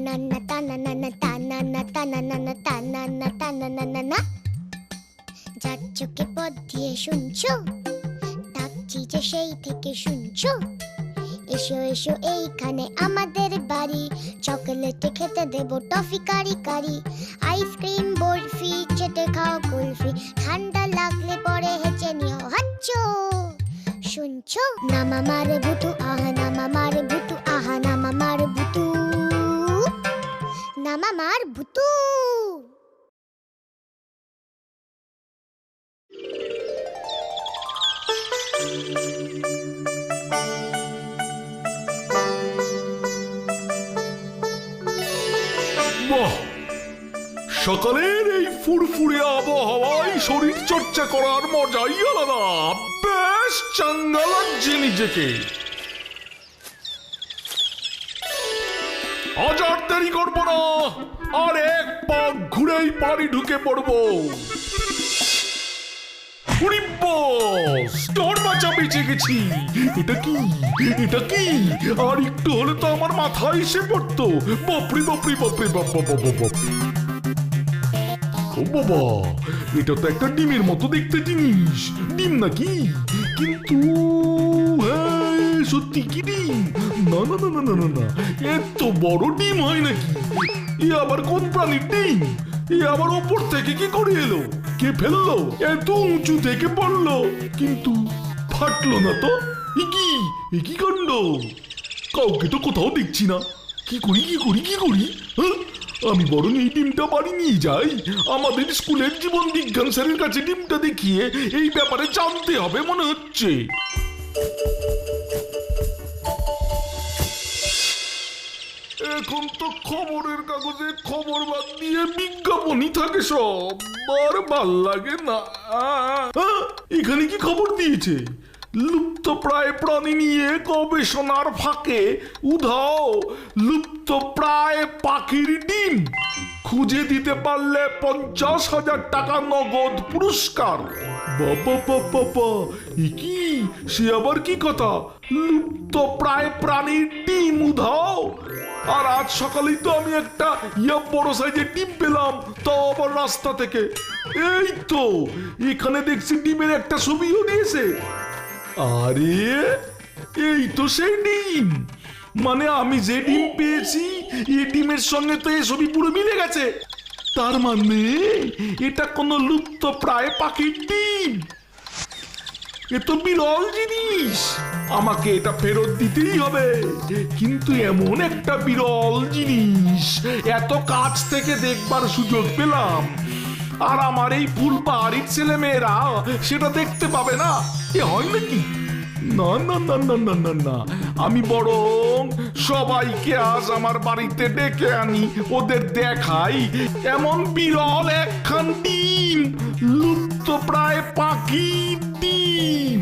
তানানা তানানা তানানা তানানা তানানা তানানা। যার চোখে পথ দিয়ে শুনছো, ডাকছি যে সেই থেকে শুনছো। এসো এসো এইখানে আমাদের বাড়ি, চকলেটে খেতে দেবো টফি কারি কারি। আইসক্রিম বরফি চেটে খাও কুলফি, ঠান্ডা লাগলে পরে হেঁচে নিও হাচ্চো। শুনছো না মামার ভুতু আহা, না মামার ভুতু আহা, না মামার ভুতু, না মামার ভুতু। বাহ, সকালের এই ফুরফুরে আবহাওয়ায় শরীর চর্চা করার মজাই আলাদা। বেশ চাঙ্গা লাগছে নিজেকে। আজ আর দেরি করবো না, আর এক পাক ঘুরেই বাড়ি ঢুকে পড়বো। দরজা বেঁচে গেছি। এটা কি, এটা কি? আর একটু হলে তো আমার মাথায় এসে পড়তো। বাপরে বাপরে বাপরে বাপরে বাপরে। ও বাবা, এটা তো একটা ডিমের মতো দেখতে জিনিস। ডিম নাকি? কিন্তু সত্যি কি ডিম? না না না না না না, এত বড় ডিম হয় নাকি? এ আবার কোন প্রাণীর ডিম? এ আবার ওপর থেকে কি করে এলো? কে ফেললো? এত উঁচু থেকে পড়লো, কিন্তু ফাটলো না তো? এ কি কাণ্ড? কাউকে তো কোথাও দেখছি না। কি করি কি করি কি করি? আমি বরং এই ডিমটা বাড়ি নিয়ে যাই। আমাদের স্কুলের জীবন বিজ্ঞান স্যারের কাছে ডিমটা দেখিয়ে এই ব্যাপারে জানতে হবে মনে হচ্ছে। এখন তো খবরের কাগজে খবর বাদ দিয়ে বিজ্ঞাপনই থাকে সব, আর ভাল লাগে না। এখানে কি খবর দিয়েছে? লুপ্ত প্রায় প্রাণী নিয়ে গবেষণার ফাঁকে উধাও লুপ্ত প্রায় পাখির ডিম, খুঁজে দিতে পারলে 50,000 টাকা নগদ পুরস্কার। বাবা বাবা, কি সে আবার কি কথা? লুপ্ত প্রায় প্রাণীর ডিম উধাও। আর আজ সকালেই তো আমি একটা বড় সাইজের ডিম পেলাম, তাও আবার রাস্তা থেকে। এই তো এখানে দেখছি ডিমের একটা ছবিও দিয়েছে। আরে এই তো সেই ডিম। মানে আমি যে ডিম পেয়েছি এই ডিমের সঙ্গে তো এই ছবি পুরো মিলে গেছে। তার মানে এটা কোনো লুপ্ত প্রায় পাখির ডিম। এ তো বিরল জিনিস, আমাকে এটা ফেরত দিতেই হবে। কিন্তু এমন একটা বিরল জিনিস এত কাছ থেকে দেখবার সুযোগ পেলাম, আর আমার এই ফুলবাড়ির ছেলে মেয়েরা সেটা দেখতে পাবে না? এ হয় নাকি? না না না না না না না, আমি বরং সবাইকে আজ আমার বাড়িতে ডেকে আনি, ওদের দেখাই এমন বিরল একখান ডিম, লুপ্ত প্রায় পাখির ডিম।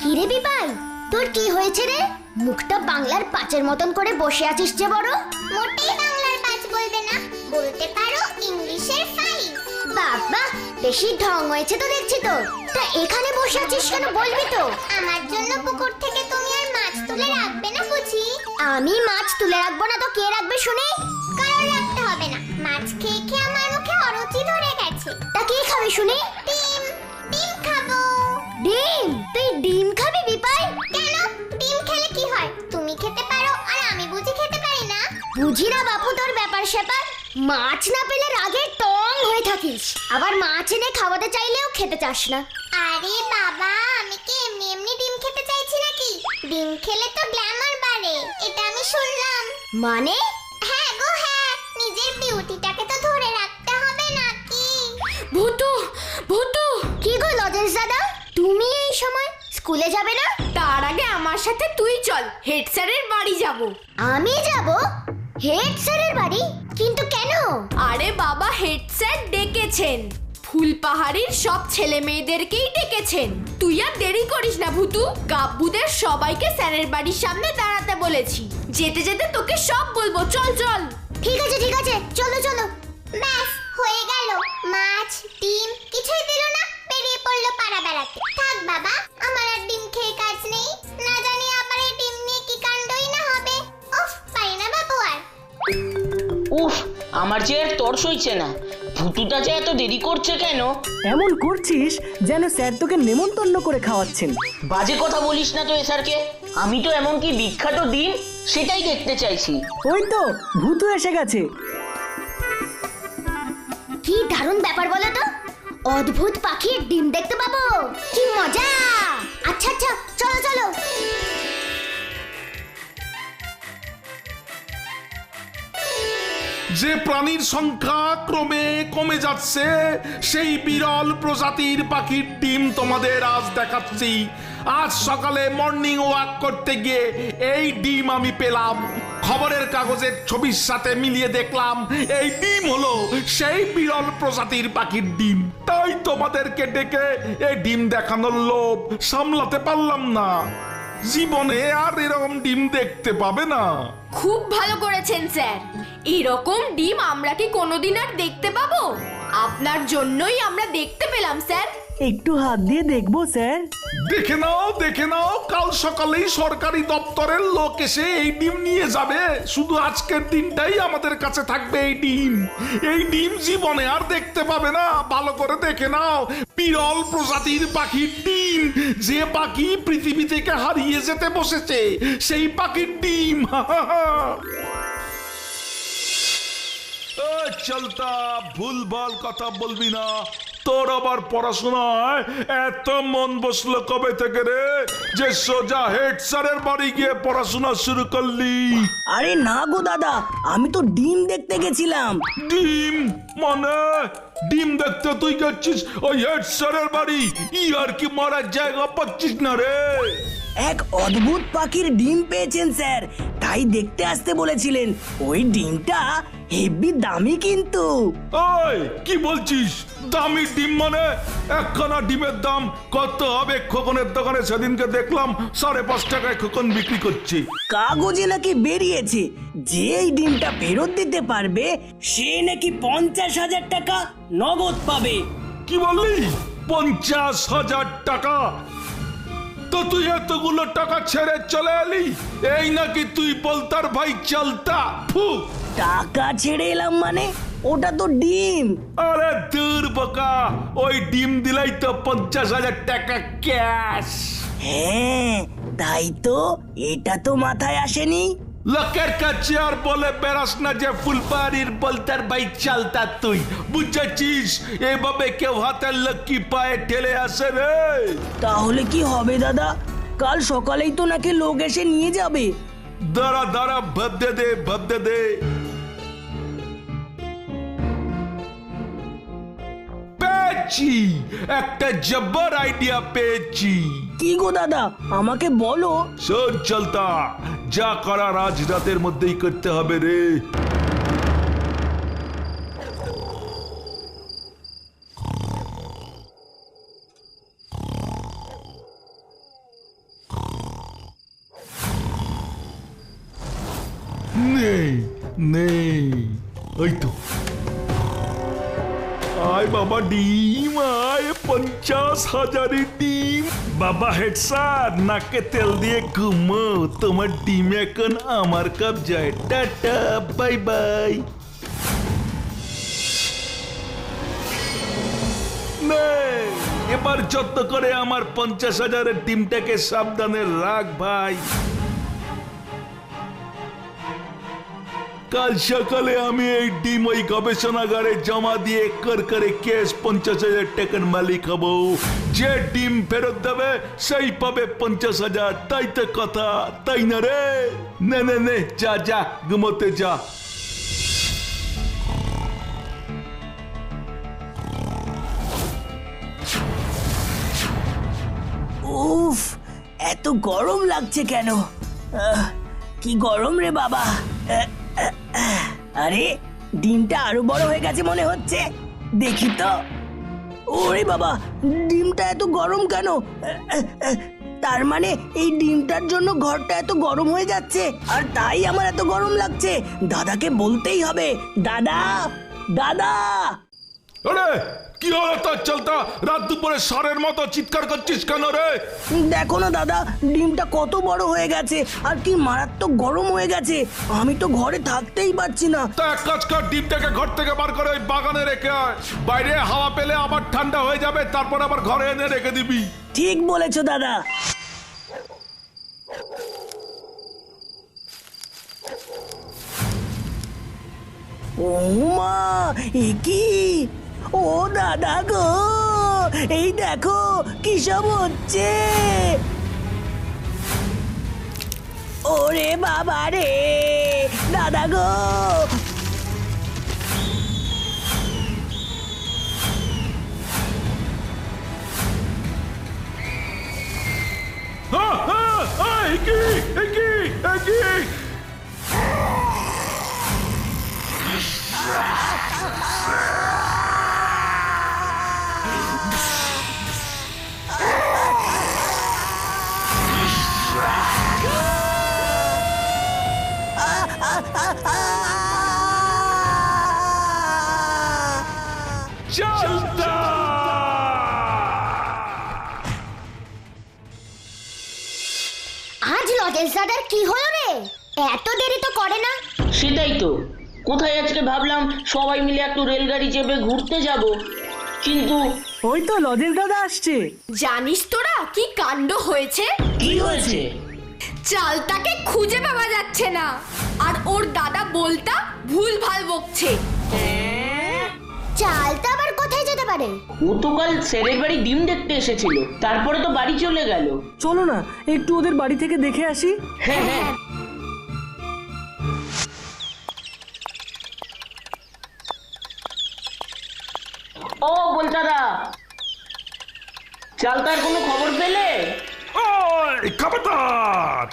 কিরে বিপাই, তোর কি হয়েছে রে? মুখটা বাংলার পাঁচের মতন করে বসে আছিস যে বড়। মোটেই বাংলার পাঁচ বলবে না, বলতে পারো ইংলিশের ফাইভ। বাবা, বেশি ঢং হয়েছে তো দেখছি তো। তা এখানে বসে আছিস কেন বলবি তো? আমার জন্য পুকুর থেকে তুমি আর মাছ তুলে রাখবে না বুঝি? আমি মাছ তুলে রাখবো না তো কে রাখবে শুনি? কারণ রাখতে হবে না, মাছ খেয়ে খেয়ে আমার মুখে অরুচি ধরে গেছে। তা কি খাবে শুনি? ডিম। ডিম খাবো। ডিম? তুই ডিম খাবি বিপাই? কেন? ডিম খেলে কি হয়? তুমি খেতে পারো আর আমি বুঝি খেতে পারি না? বুঝি না বাপু তোর ব্যাপার স্যাপার। মাছ না পেলে রাগে টং হয়ে থাকিস, আবার মাছ এনে খাওয়াতে চাইলেও খেতে চাস না। আরে বাবা, আমি কি এমনি এমনি ডিম খেতে চাইছি নাকি? ডিম খেলে তো গ্ল্যামার বাড়ে, এটা আমি শুনলাম। মানে? হ্যাঁ গো হ্যাঁ, নিজের বিউটিটাকে তো ধরে রাখতে হবে নাকি? ভূতু ভূতু। কি গো লজেন্স দাদা, তুমি এই সময় স্কুলে যাবে না? তার আগে আমার সাথে তুই চল, হেড স্যারের বাড়ি যাব। আমি যাব? হেড স্যারের বাড়ি? কিন্তু কেন? আরে বাবা, হেড স্যার ডেকেছেন, ফুলপাহাড়ির সব ছেলে মেয়েদেরকেই ডেকেছেন। তুই আর দেরি করিস না ভূতু, গাব্বুদের সবাইকে স্যারের বাড়ির সামনে দাঁড়াতে বলেছি। যেতে যেতে তোকে সব বলবো, চল চল। ঠিক আছে, চলো চলো। ব্যাস হয়ে গেল, মাছ ডিম কিছুই দিল না, বেরিয়ে পড়লো পাড়া বেড়াতে। থাক বাবা, আমার আর ডিম খেয়ে কাজ নেই, না জানি আবার এই ডিম নিয়ে কি কাণ্ডই না হবে। উফ, পারি না উফ, আমার যে আর তর সইছে না। ভুতুটা যে এত দেরি করছে কেন? এমন করছিস যেন স্যার তোকে নেমন্তন্ন করে খাওয়াচ্ছেন। বাজে কথা বলিস না তো স্যারকে। আমি তো এমনকি বিখ্যাত ডিম সেটাই দেখতে চাইছি। ওই তো ভূতু এসে গেছে। কি দারুণ ব্যাপার বলো তো, অদ্ভুত পাখির ডিম দেখতে পাবো, কি মজা। আচ্ছা আচ্ছা, চলো চলো। যে প্রাণীর সংখ্যা ক্রমে কমে যাচ্ছে সেই বিরল প্রজাতির পাখির ডিম তোমাদের আজ দেখাচ্ছি। আজ সকালে মর্নিং ওয়াক করতে গিয়ে এই ডিম আমি পেলাম। খবরের কাগজের ছবির সাথে মিলিয়ে দেখলাম এই ডিম হলো সেই বিরল প্রজাতির পাখির ডিম। তাই তোমাদেরকে ডেকে এই ডিম দেখানোর লোভ সামলাতে পারলাম না। জীবনে আর এরকম ডিম দেখতে পাবে না। খুব ভালো করেছেন স্যার। এরকম ডিম আমরা কি কোনোদিন আর দেখতে পাবো? আপনার জন্যই আমরা দেখতে পেলাম স্যার। একটু হাত দিয়ে দেখবো স্যার। দেখে নাও দেখে নাও, কাল সকালেই সরকারি দপ্তরের লোক এসে এই ডিম নিয়ে যাবে। শুধু আজকের দিনটাই আমাদের কাছে থাকবে এই ডিম। এই ডিম জীবনে আর দেখতে পাবে না। ভালো করে দেখে নাও, বিরল প্রজাতির পাখির ডিম। যে পাখি পৃথিবী থেকে হারিয়ে যেতে বসেছে সেই পাখির ডিম। চলতা ভুলভাল কথা বলবি না। তোর আবার পড়াশোনায় এত মন বসলো কবে থেকে রে যে সোজা হেড স্যারের বাড়ি গিয়ে পড়াশোনা শুরু করলি? আরে না গো দাদা, আমি তো ডিম দেখতে গেছিলাম। ডিম মানে? ডিম দেখতে তুই গেছিস ওই হেড স্যারের বাড়ি? আর কি মারার জায়গা পাচ্ছিস না রে? এক অদ্ভুত পাখির ডিম পেয়েছেন স্যার, তাই দেখতে আসতে বলেছিলেন। ওই ডিমটা হেভি দামি কিন্তু। ওই কি বলছিস? দামি ডিম মানে? একখানা ডিমের দাম কত হবে? খোকনের দোকানে সেদিনকে দেখলাম 5.5 টাকায় খোকন বিক্রি করছে। কাগজে নাকি বেরিয়েছে যে এই ডিমটা ফেরত দিতে পারবে সে নাকি 50,000 টাকা নগদ পাবে। কি বললি? 50,000 টাকা? তো তুই এতগুলো টাকা ছেড়ে চলে এলি? এই নাকি তুই বলতার ভাই চলতা? ফু! টাকা ছেড়ে এলাম মানে? ওটা তো ডিম। আরে দূর বোকা, ওই ডিম দিলাই তো 50,000 টাকা ক্যাশ। হ্যাঁ তাই তো, এটা তো মাথায় আসেনি। লোকের কাছে আর বলে বেড়াস না যে ফুলবাড়ির বলতার ভাই চালতা তুই, বুঝেছিস? এভাবে কেউ হাতের লক্ষ্মী পায়ে ঠেলে আসে রে। তাহলে কি হবে দাদা? কাল সকালেই তো নাকি লোক এসে নিয়ে যাবে। দাঁড়া দাঁড়া, ভাবতে দে ভাবতে দে। পেয়েছি, একটা জব্বর আইডিয়া পেয়েছি। কি গো দাদা, আমাকে বলো। শোন চলতা, যা করার আজ রাতের মধ্যেই করতে হবে রে। নেই নেই, ওই তো। আয় বাবা ডিম আয়, 50,000 ডিম। বাবা হেড স্যার, নাকে তেল দিয়ে ঘুমো। তোমার ডিম এখন আমার কবজায়। Tata, bye bye. এবার যত্ন করে আমার 50,000 ডিমটাকে সাবধানে রাখ ভাই। কাল সকালে আমি এই ডিম ওই গবেষণাগারে জমা দিয়ে করে কেস 50,000 টাকার মালিক হব। যে ডিম ফেরত দেবে সেই পাবে 50,000। তাই তো কথা, তাই না রে? নে নে নে, যা যা ঘুমোতে যা। উফ, এত গরম লাগছে কেন? কি গরম রে বাবা। আরে ডিমটা আরো বড় হয়ে গেছে মনে হচ্ছে, দেখি তো। ওরে বাবা, ডিমটা এত গরম কেন? তার মানে এই ডিমটার জন্য ঘরটা এত গরম হয়ে যাচ্ছে, আর তাই আমার এত গরম লাগছে। দাদাকে বলতেই হবে। দাদা, দাদা। আরে কি হলো তোর চলতা? রাত দুপুরে ষাঁড়ের মতো চিৎকার করছিস কেন রে? দেখো না দাদা, ডিমটা কত বড় হয়ে গেছে আর কি মারাত্মক গরম হয়ে গেছে। আমি তো ঘরে থাকতেই পারছি না। তা এক কাজ কর, ডিমটাকে ঘর থেকে বার করে ওই বাগানে রেখে আয়। বাইরে হাওয়া পেলে আবার ঠান্ডা হয়ে যাবে, তারপর আবার ঘরে এনে রেখে দিবি। ঠিক বলেছো দাদা। ও মা, এ কি? ও দাদা গো, এই দেখো কি সব হচ্ছে। ওরে বাবা রে, দাদা গো। আজ লজেন্স দাদার কি হলো রে? এত দেরি তো করে না। সেটাই তো, কোথায় আজকে ভাবলাম সবাই মিলে একটু রেলগাড়ি চেপে ঘুরতে যাব, কিন্তু ওই তো লজেন্স দাদা আসছে। জানিস তোরা কি কাণ্ড হয়েছে? কি হয়েছে? চালতাকে খুঁজে পাওয়া যাচ্ছে না, আর ওর দাদা বলতা ভুলভাল বকছে। চালতা আবার কোথায় যেতে পারে? ও তো কাল স্যারের বাড়ি ডিম দেখতে এসেছিল, তারপরে তো বাড়ি চলে গেল। চলো না একটু ওদের বাড়ি থেকে দেখে আসি। হ্যাঁ হ্যাঁ। ও বলতাদা, চালতার কোনো খবর পেলে? ওই খবরদার,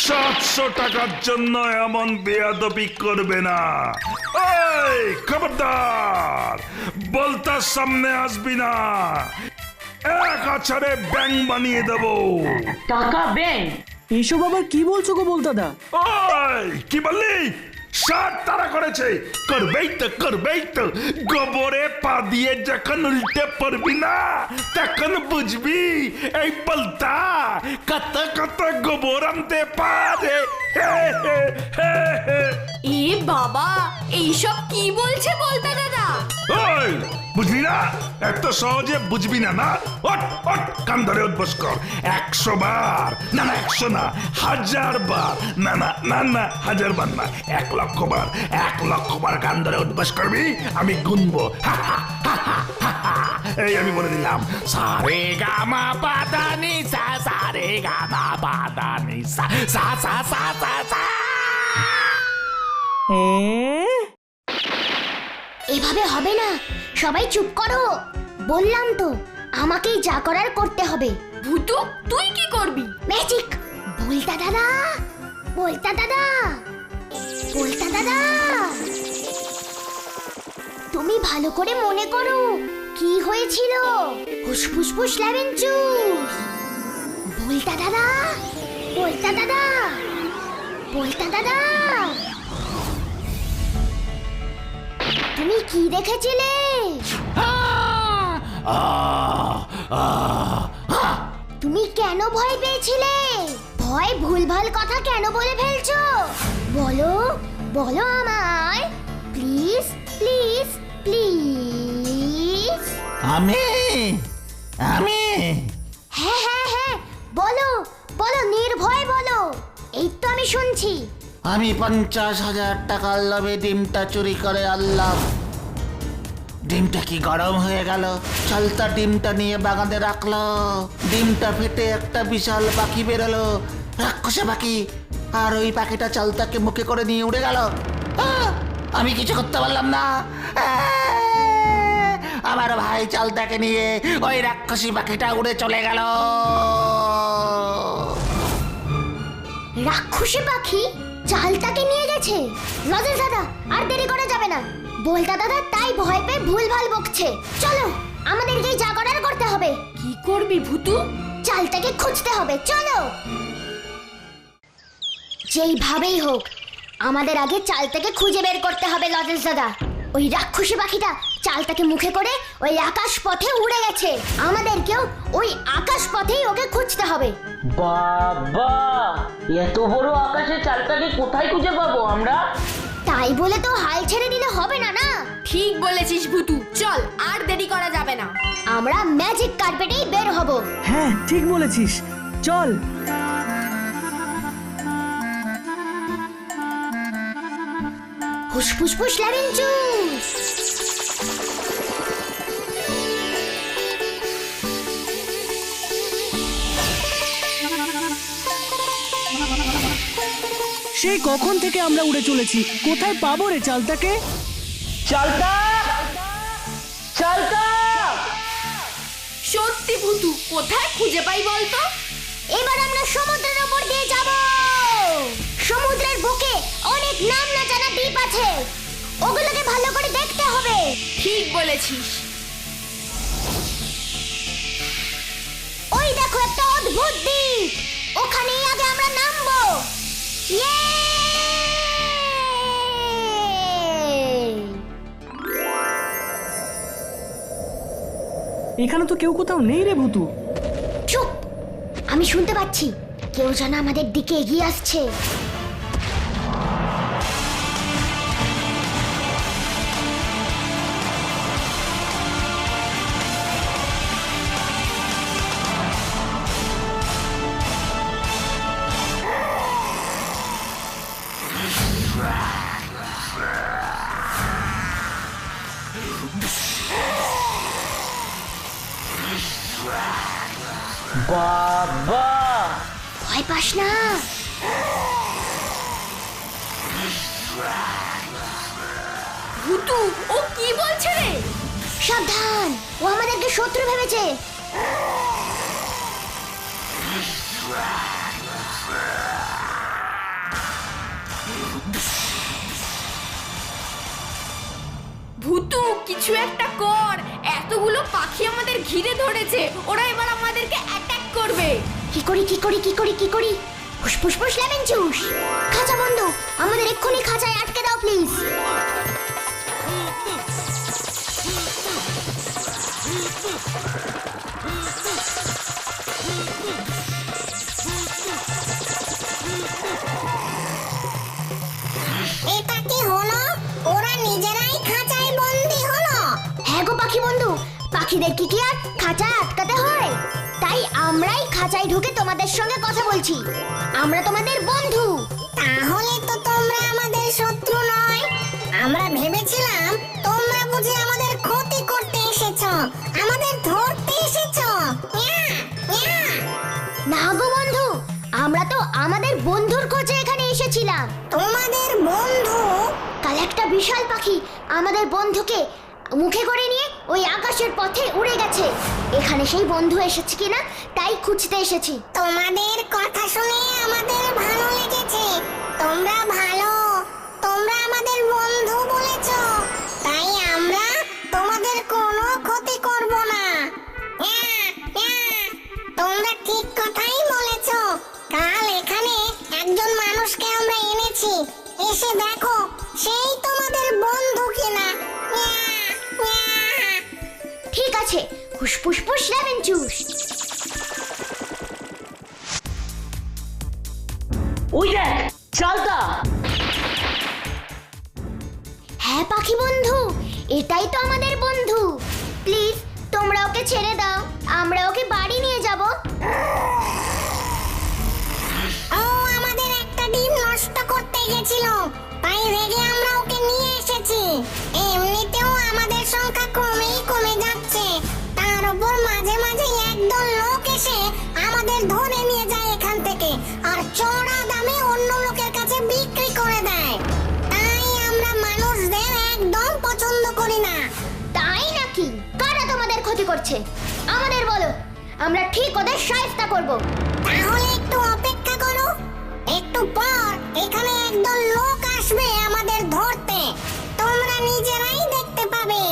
700 টাকার জন্য এমন বেয়াদবি করবে না। ওই খবরদার, বলতার সামনে আসবি না, এক আছাড়ে ব্যাং বানিয়ে দেবো। টাকা ব্যাংক? এসব আবার কি বলছো গো বলতাদা? ওই কি বললি? 7 তারা করেছে, করবেই তো। গোবরে পা দিয়ে যখন উল্টে পড়বি না, তখন বুঝবি এই বলতা কত কত গোবর আনতে পারে। এ বাবা, এইসব কি বলছে বলতা দাদা? ওই বুঝলি না? এত সহজে বুঝবি না? না ওঠ ওঠ, কান ধরে উদ্বোস কর। 100 বার, না 100 না, 1000 বার, না 1000 বার না, 1 লক্ষ বার, 1 লক্ষ বার কান ধরে উদ্বোস করবি, আমি গুনবো। এই আমি বলে দিলাম, সারে গামা পাদা নি সা, সারে গামা পাদা নি সা, সা সা সা সা সা। এভাবে হবে না, সবাই চুপ করো। বললাম তো, আমাকেই যা করার করতে হবে। ভুতু, তুই কি করবি? ম্যাজিক। বলতা দাদা, বলতা দাদা, বলতা দাদা, তুমি ভালো করে মনে করো কি হয়েছিল। হুসফুসফুস লেবেন চুস। বলতা দাদা, বলতা দাদা, বলতা দাদা, তুমি কি দেখেছিলে? তুমি কেন ভয় পেয়েছিলে? ভয় ভুলভাল কথা কেন বলে ফেলছো? বলো বলো আমায়, প্লিজ প্লিজ প্লিজ। আমি হ্যাঁ হ্যাঁ হ্যাঁ, বলো বলো, নির্ভয় বলো, এই তো আমি শুনছি। আমি 50,000 টাকার লোভে ডিমটা চুরি করে আনলাম। ডিমটা কি গরম হয়ে গেল, চালতা ডিমটা নিয়ে বাগানে রাখলো। ডিমটা ফেটে একটা বিশাল পাখি বেরোলো, রাক্ষসে পাখি, আর ওই পাখিটা চালতাকে মুখে করে নিয়ে উড়ে গেল। আমি কিছু করতে পারলাম না। আমার ভাই চালতাকে নিয়ে ওই রাক্ষসী পাখিটা উড়ে চলে গেল। রাক্ষসী পাখি চালতাকে নিয়ে গেছে? লজেন্স দাদা, আর দেরি করা যাবে না। বলতা দাদা তাই ভয় পেয়ে ভুলভাল বকছে। চলো, আমাদেরকেই যা করার করতে হবে। কি করবি ভুতু? চালতাকে খুঁজতে হবে, চলো। যেইভাবেই হোক আমাদের আগে চালতাকে খুঁজে বের করতে হবে লজেন্স দাদা। ওই রাক্ষসী পাখিটা চালটাকে মুখে করে ওই আকাশ পথে উড়ে গেছে। আমাদেরকেও ওই আকাশ পথেই ওকে খুঁজতে হবে। বাবা, এত বড় আকাশে চালটাকে কোথায় খুঁজে পাবো আমরা? তাই বলে তো হাল ছেড়ে দিলে হবে না না। ঠিক বলেছিস ভুতু, চল আর দেরি করা যাবে না। আমরা ম্যাজিক কার্পেটেই বের হব। হ্যাঁ ঠিক বলেছিস, চল। হুসফুসফুস লেমন জুস। সেই কখন থেকে আমরা উড়ে চলেছি, কোথায় পাবো রে চালটাকে? চালটা, চালটা! সত্যি ভুতু, কোথায় খুঁজে পাই বলতো? এবার আমরা সমুদ্রের উপর দিয়ে যাব। সমুদ্রের বুকে অনেক নাম না জানা দ্বীপ আছে, ওগুলোকে ভালো করে দেখতে হবে। ঠিক বলেছিস। ওই দেখো একটা অদ্ভুত দ্বীপ, ওখানেই আগে আমরা নামবো। ইয়ে! এখানে তো কেউ কোথাও নেই রে ভুতু। চুপ, আমি শুনতে পাচ্ছি কেউ যেন আমাদের দিকে এগিয়ে আসছে। বাবা, ভয় পাস না। ভুতু, ও কি বলছে রে? সাবধান, ও আমাদেরকে শত্রু ভেবেছে। ভুতু, কিছু একটা কর। এতগুলো পাখি আমাদের ঘিরে ধরেছে, ওরা এবার আমাদেরকে অ্যাটাক করবে। কি করি কি করি কি করি কি করি? ফুসফুসফুস লেমন জুস। খাঁচা বন্ধ, আমাদের এক্ষুনি খাঁচায় আটকে দাও প্লিজ। এটা কি হলো? ওরা নিজেরাই খাঁচায় বন্দি হলো। হ্যাঁ গো পাখি বন্ধু, পাখিদেরকে কি আর খাঁচায় আটকাতে হয়? তাই আমরাই খাঁচায় ঢুকে তোমাদের সঙ্গে কথা বলছি। আমরা তোমাদের বন্ধু। তাহলে তো তোমরা আমাদের শত্রু নয়। আমরা ভেবেছিলাম তোমরা বুঝি আমাদের ক্ষতি করতে এসেছো, আমাদের ধরতে এসেছো। ইয়া, ইয়া। না গো বন্ধু, আমরা তো আমাদের বন্ধুর খোঁজে এখানে এসেছিলাম। তোমাদের বন্ধু? কাল একটা বিশাল পাখি আমাদের বন্ধুকে মুখে করে নিয়ে ওই আকাশের পথে উড়ে গেছে। এখানে সেই বন্ধু এসেছে কিনা তাই খুঁজতে এসেছি। তোমাদের কথা শুনে আমাদের ভালো লেগেছে। তোমরা ভালো, তোমরা আমাদের বন্ধু বলেছো, তাই আমরা তোমাদের কোনো ক্ষতি করব না। ইয়া, ইয়া। তোমরা ঠিক কথাই বলেছো। কাল এখানে একজন মানুষকে আমরা এনেছি, এসে দেখো সেই তোমাদের বন্ধু কিনা। ইয়া, ইয়া। ঠিক আছে, ফুসফুসফুস লেমন জুস। ওই দেখ চালটা। হ্যাঁ পাখি বন্ধু, এটাই তো আমাদের বন্ধু। প্লিজ তোমরা ওকে ছেড়ে দাও, আমরা ওকে বাড়ি নিয়ে যাব। ও আমাদের একটা ডিম নষ্ট করতে গেছিল, তাই রেগে আমরা ওকে নিয়ে এসেছি। এমনিতেও আমাদের সংখ্যা কমে যাচ্ছে, তার উপর মাঝে মাঝে একদল লোক এসে আমাদের ধরে নিয়ে যায় এখান থেকে, আর চড়া দামে অন্য লোকের কাছে বিক্রি করে দেয়। তাই আমরা মানুষদের একদম পছন্দ করি না। তাই নাকি? কারা তোমাদের ক্ষতি করছে আমাদের বলো, আমরা ঠিক ওদের শায়েস্তা করব। তাহলে একটু অপেক্ষা করো, একটু পর এখানে একদল লোক আসবে আমাদের ধরতে, তোমরা নিজেরাই দেখতে পাবে।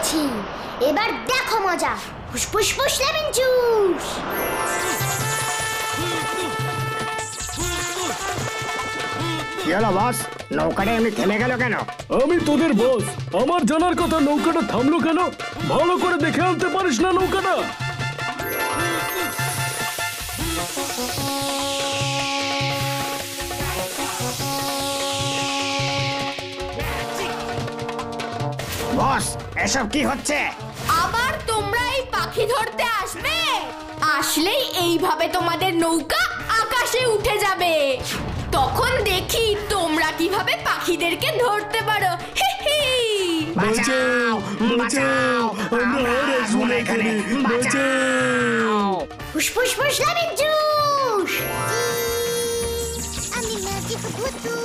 পেরেছি। এবার দেখো মজা, ফুসফুস ফুস লেমন জুস। কি হলো বস, নৌকাটা এমনি থেমে গেল কেন? আমি তোদের বস, আমার জানার কথা নৌকাটা থামলো কেন? ভালো করে দেখে আনতে পারিস না নৌকাটা? বস, এসব কি হচ্ছে? আবার তোমরা এই পাখি ধরতে আসবে? আসলেই এইভাবে তোমাদের নৌকা আকাশে উঠে যাবে। তখন দেখি তোমরা কিভাবে পাখিদেরকে ধরতে পারো। হি হি। বাঁচাও, বাঁচাও, আমরা আর আসবো না এখানে, বাঁচাও। ফুসফুস ফুস লেমন জুস। আমি ম্যাজিক ভুতু।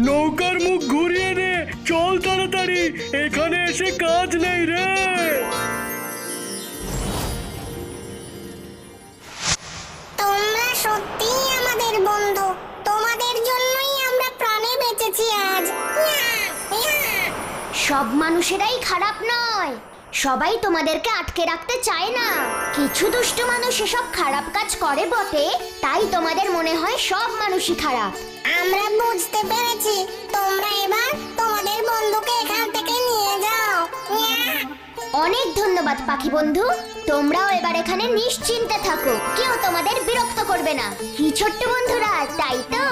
নৌকার মুখ ঘুরিয়ে নে, চল তাড়াতাড়ি, এখানে এসে কাজ নেই রে। তোমরা সত্যিই আমাদের বন্ধু, তোমাদের জন্যই আমরা প্রাণে বেঁচেছি আজ। সব মানুষেরাই খারাপ নয়, সবাই তোমাদেরকে আটকে রাখতে চায় না। কিছু দুষ্ট মানুষ এসব খারাপ কাজ করে বটে, তাই তোমাদের মনে হয় সব মানুষই খারাপ। আমরা বুঝতে পেরেছি, তোমরা এবার তোমাদের বন্ধুকে এখান থেকে নিয়ে যাও। অনেক ধন্যবাদ পাখি বন্ধু, তোমরাও এবার এখানে নিশ্চিন্তে থাকো, কেউ তোমাদের বিরক্ত করবে না। কি ছোট্ট বন্ধুরা, তাই তো?